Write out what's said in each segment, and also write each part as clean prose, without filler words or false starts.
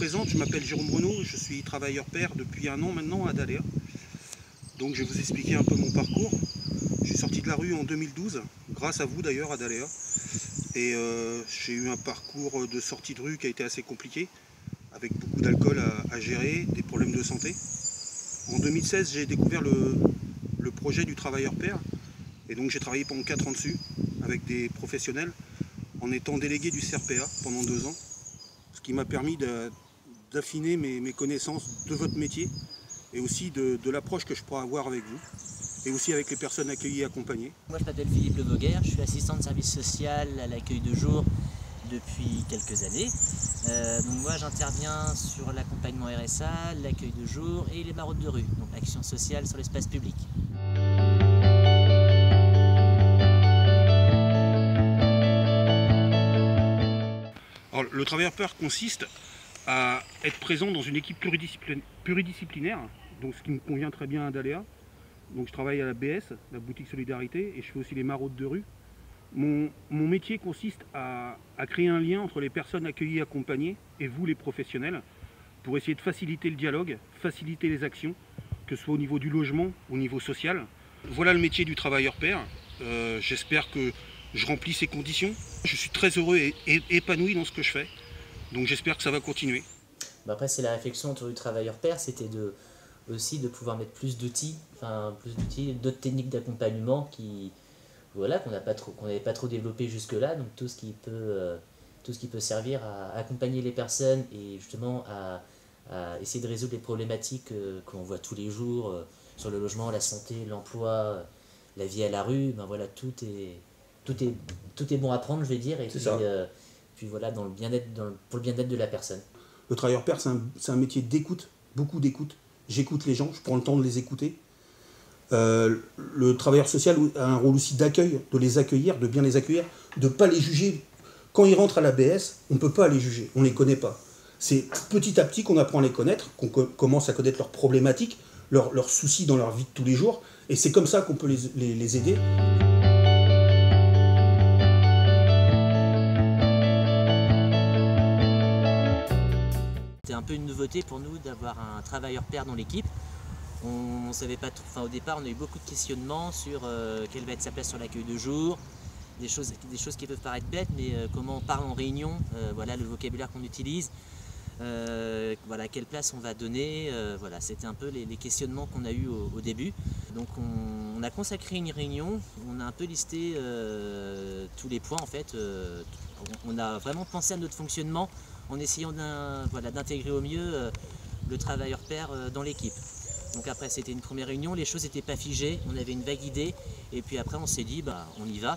présente, je m'appelle Jérôme Renaud, je suis travailleur pair depuis 1 an maintenant à Daléa. Donc je vais vous expliquer un peu mon parcours. Je suis sorti de la rue en 2012, grâce à vous d'ailleurs à Daléa. Et j'ai eu un parcours de sortie de rue qui a été assez compliqué, avec beaucoup d'alcool à gérer, des problèmes de santé. En 2016, j'ai découvert le projet du travailleur pair. Et donc j'ai travaillé pendant 4 ans dessus, avec des professionnels, en étant délégué du CRPA pendant 2 ans. Ce qui m'a permis d'affiner mes connaissances de votre métier et aussi de l'approche que je pourrais avoir avec vous et aussi avec les personnes accueillies et accompagnées. Moi je m'appelle Philippe Levoguer, je suis assistant de service social à l'accueil de jour depuis quelques années. Donc moi j'interviens sur l'accompagnement RSA, l'accueil de jour et les maraudes de rue, donc action sociale sur l'espace public. Alors, le travailleur pair consiste à être présent dans une équipe pluridisciplinaire, donc ce qui me convient très bien à Daléa. Donc je travaille à la BS, la boutique Solidarité, et je fais aussi les maraudes de rue. Mon métier consiste à créer un lien entre les personnes accueillies et accompagnées et vous les professionnels pour essayer de faciliter le dialogue, faciliter les actions, que ce soit au niveau du logement, au niveau social. Voilà le métier du travailleur pair. J'espère que je remplis ces conditions. Je suis très heureux et épanoui dans ce que je fais. Donc j'espère que ça va continuer. Après c'est la réflexion autour du travailleur pair, c'était aussi de pouvoir mettre plus d'outils, d'autres techniques d'accompagnement voilà, qu'on n'avait pas trop développé jusque-là, donc tout ce qui peut servir à accompagner les personnes et justement à essayer de résoudre les problématiques qu'on voit tous les jours sur le logement, la santé, l'emploi, la vie à la rue. Ben voilà, tout est bon à prendre, je vais dire, et puis voilà, dans le bien-être, pour le bien-être de la personne. Le travailleur pair, c'est un métier d'écoute, beaucoup d'écoute. J'écoute les gens, je prends le temps de les écouter. Le travailleur social a un rôle aussi d'accueil, de les accueillir, de bien les accueillir, de ne pas les juger. Quand ils rentrent à l'ABS, on ne peut pas les juger, on ne les connaît pas. C'est petit à petit qu'on apprend à les connaître, qu'on commence à connaître leurs problématiques, leurs soucis dans leur vie de tous les jours, et c'est comme ça qu'on peut les aider. C'était un peu une nouveauté pour nous d'avoir un travailleur pair dans l'équipe. On savait pas trop, au départ on a eu beaucoup de questionnements sur quelle va être sa place sur l'accueil de jour, des choses qui peuvent paraître bêtes, mais comment on parle en réunion, voilà le vocabulaire qu'on utilise, voilà quelle place on va donner, voilà c'était un peu les questionnements qu'on a eu au début. Donc on a consacré une réunion, on a un peu listé tous les points en fait, on a vraiment pensé à notre fonctionnement en essayant d'intégrer au mieux le travailleur pair dans l'équipe. Donc après c'était une première réunion, les choses n'étaient pas figées, on avait une vague idée et puis après on s'est dit on y va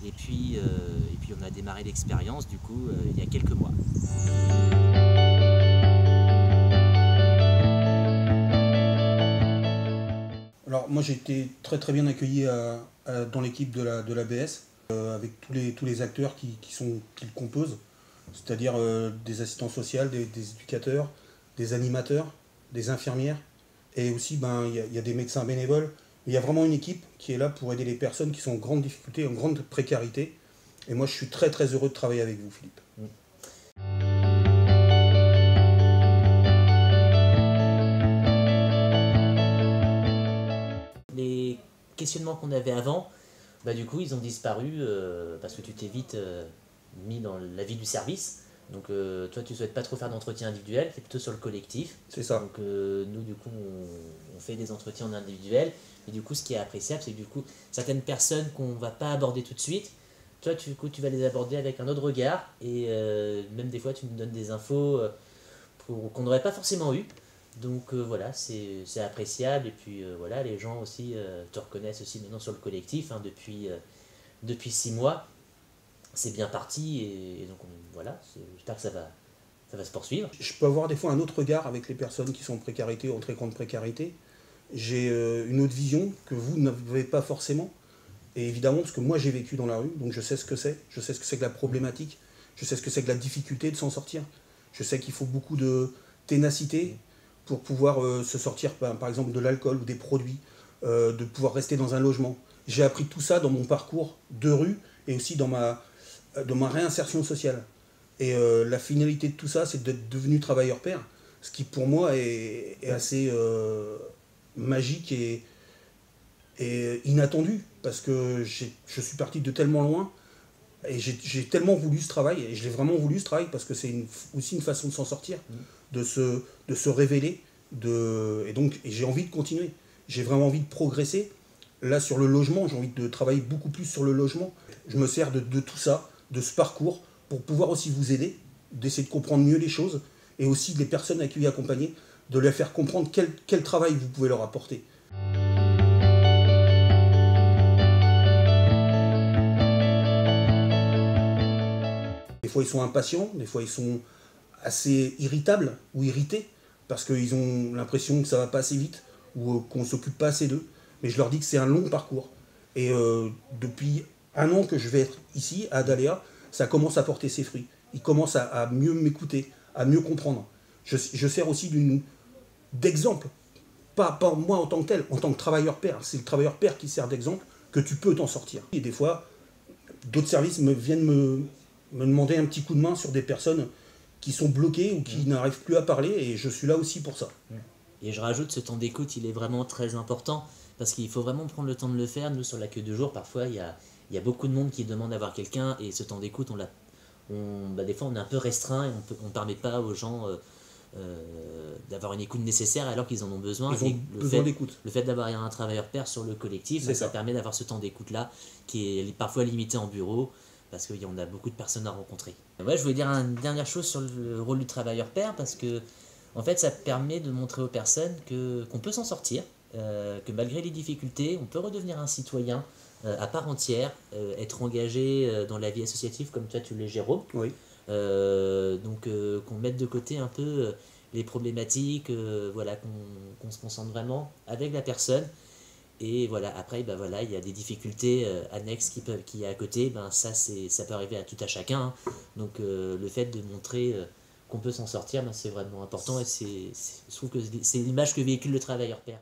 et puis on a démarré l'expérience du coup il y a quelques mois. Alors moi j'ai été très bien accueilli dans l'équipe de l'ABS avec tous les acteurs qui le composent, c'est-à-dire des assistants sociaux, des éducateurs, des animateurs, des infirmières. Et aussi, il y a des médecins bénévoles. Il y a vraiment une équipe qui est là pour aider les personnes qui sont en grande difficulté, en grande précarité. Et moi, je suis très heureux de travailler avec vous, Philippe. Les questionnements qu'on avait avant, du coup, ils ont disparu parce que tu t'es vite mis dans la vie du service. Donc toi tu ne souhaites pas trop faire d'entretien individuel, c'est plutôt sur le collectif. C'est ça. Donc nous du coup on fait des entretiens en individuel. Et du coup ce qui est appréciable c'est que du coup certaines personnes qu'on ne va pas aborder tout de suite, toi tu vas les aborder avec un autre regard. Et même des fois tu me donnes des infos qu'on n'aurait pas forcément eu. Donc voilà, c'est appréciable. Et puis voilà, les gens aussi te reconnaissent aussi maintenant sur le collectif depuis 6 mois. C'est bien parti et donc voilà, j'espère que ça va se poursuivre. Je peux avoir des fois un autre regard avec les personnes qui sont en précarité, en très grande précarité. J'ai une autre vision que vous n'avez pas forcément. Et évidemment, parce que moi j'ai vécu dans la rue, donc je sais ce que c'est. Je sais ce que c'est que la problématique. Je sais ce que c'est que la difficulté de s'en sortir. Je sais qu'il faut beaucoup de ténacité pour pouvoir se sortir, par exemple, de l'alcool ou des produits, de pouvoir rester dans un logement. J'ai appris tout ça dans mon parcours de rue et aussi dans ma réinsertion sociale. Et la finalité de tout ça, c'est d'être devenu travailleur pair, ce qui pour moi est assez magique et inattendu, parce que je suis parti de tellement loin, et j'ai tellement voulu ce travail, et je l'ai vraiment voulu ce travail, parce que c'est aussi une façon de s'en sortir, de se révéler, et j'ai envie de continuer. J'ai vraiment envie de progresser. Là, sur le logement, j'ai envie de travailler beaucoup plus sur le logement. Je me sers de tout ça, de ce parcours, pour pouvoir aussi vous aider, d'essayer de comprendre mieux les choses, et aussi les personnes à qui vous accompagner, de leur faire comprendre quel travail vous pouvez leur apporter. Des fois, ils sont impatients, des fois, ils sont assez irritables ou irrités, parce qu'ils ont l'impression que ça va pas assez vite, ou qu'on ne s'occupe pas assez d'eux. Mais je leur dis que c'est un long parcours. Et depuis un an que je vais être ici, à Adaléa, ça commence à porter ses fruits. Ils commencent à mieux m'écouter, à mieux comprendre. Je sers aussi d'exemple. Pas moi en tant que tel, en tant que travailleur pair. C'est le travailleur pair qui sert d'exemple, que tu peux t'en sortir. Et des fois, d'autres services viennent me demander un petit coup de main sur des personnes qui sont bloquées ou qui n'arrivent plus à parler, et je suis là aussi pour ça. Et je rajoute, ce temps d'écoute, il est vraiment très important, parce qu'il faut vraiment prendre le temps de le faire. Nous, sur l'accueil de jour, parfois, il y a beaucoup de monde qui demande d'avoir quelqu'un, et ce temps d'écoute, des fois, on est un peu restreint, et on ne permet pas aux gens d'avoir une écoute nécessaire alors qu'ils en ont besoin. Ils ont besoin d'écoute. Le fait d'avoir un travailleur pair sur le collectif, ça permet d'avoir ce temps d'écoute-là, qui est parfois limité en bureau, parce qu'il y en a beaucoup de personnes à rencontrer. Ouais, je voulais dire une dernière chose sur le rôle du travailleur pair, parce que en fait, ça permet de montrer aux personnes qu'on peut s'en sortir, que malgré les difficultés, on peut redevenir un citoyen à part entière, être engagé dans la vie associative comme toi tu l'es, Jérôme. Oui. Qu'on mette de côté un peu les problématiques, qu'on se concentre vraiment avec la personne. Et voilà, après, il y a des difficultés annexes qui y a à côté, ça peut arriver à tout à chacun. Hein. Donc le fait de montrer qu'on peut s'en sortir, c'est vraiment important, et je trouve que c'est l'image que véhicule le travailleur pair.